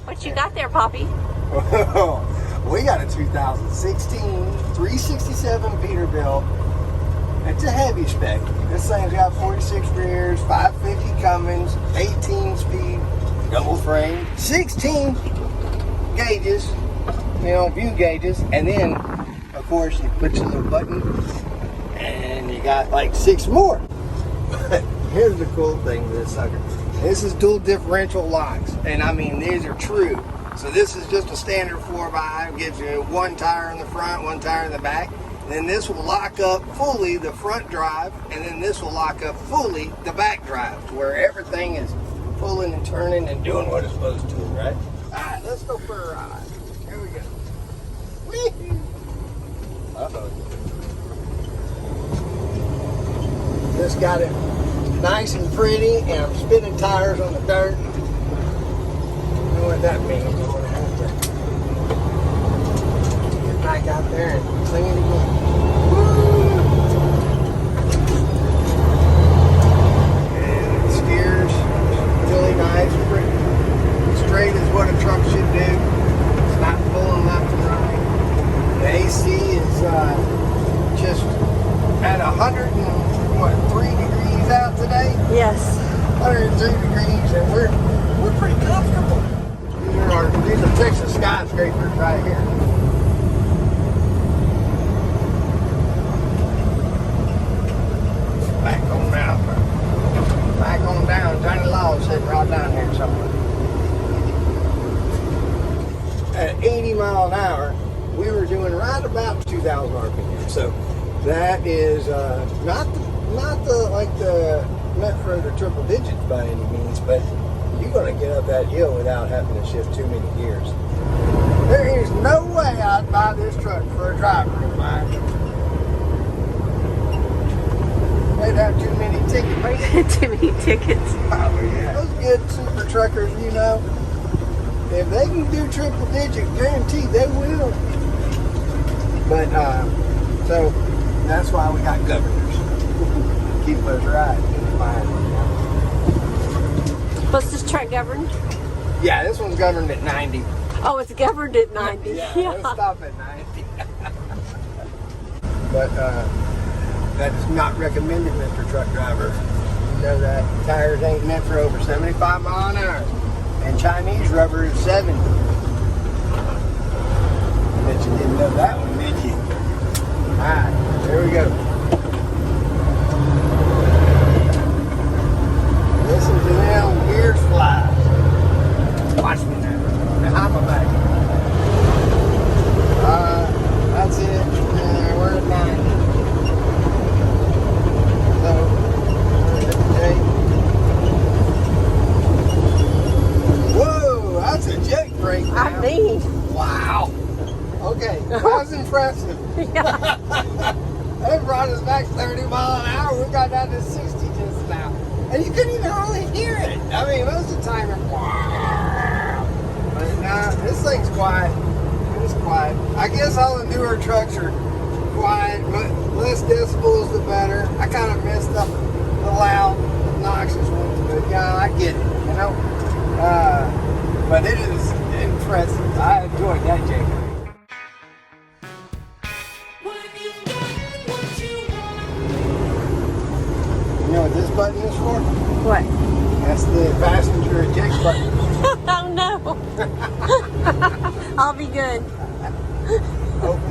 What you got there, Poppy? We got a 2016 367 Peterbilt. It's a heavy spec. This thing's got 46 rears, 550 Cummins, 18 speed, double frame, 16 gauges, you know, view gauges, and then, of course, you put your little button, and you got like 6 more. But here's the cool thing with this sucker. This is dual differential locks, and I mean, these are true. So this is just a standard 4x, gives you 1 tire in the front, 1 tire in the back. And then this will lock up fully the front drive, and then this will lock up fully the back drive, to where everything is pulling and turning and doing what it's supposed to, right? Alright, let's go for a ride. Here we go. Whee! Uh-oh. Just got it nice and pretty, and I'm spinning tires on the dirt. You know what that means. I'm going to have to get back out there and clean it again. Woo! And it steers really nice, pretty straight is what a truck should do. It's not pulling left and right. The AC is just at 103 degrees out today. Yes. 103 degrees, and we're pretty comfortable. These are Texas skyscrapers right here. Back on down. Back on down. Johnny Law's sitting right down here somewhere. At 80 miles an hour, we were doing right about 2,000 RPM. So that is not the Metro to triple digits by any means, but you're going to get up that hill without having to shift too many gears. There is no way I'd buy this truck for a driver of mine. They'd have too many tickets. Too many tickets. Oh, yeah. Those good super truckers, you know, if they can do triple digit, guaranteed they will. But, so that's why we got governors. Keep us right in mind. Was this truck governed? Yeah, this one's governed at 90. Oh, it's governed at 90. Yeah, let's stop at 90. But that is not recommended, Mr. Truck Driver. You know that tires ain't meant for over 75 miles an hour. And Chinese rubber is 70. I bet you didn't know that one, did you? Alright, there we go. Listen to them gears fly. Watch me now. Behind my back. That's it. We're at 90. So, okay. Whoa, that's a jet brake now. I mean. Wow. Okay, that was impressive. That brought us back 30 miles an hour. We got down to 60 just now. And you couldn't even hardly hear it. I mean, most of the time it's wow. But nah, this thing's quiet. It's quiet. I guess all the newer trucks are quiet, but less decibels the better. I kind of missed the loud, obnoxious ones, but yeah, I get it, you know. But it is impressive. I enjoyed that, Jacob. You know what this button is for? What? That's the passenger eject button. Oh no. I'll be good. Hopefully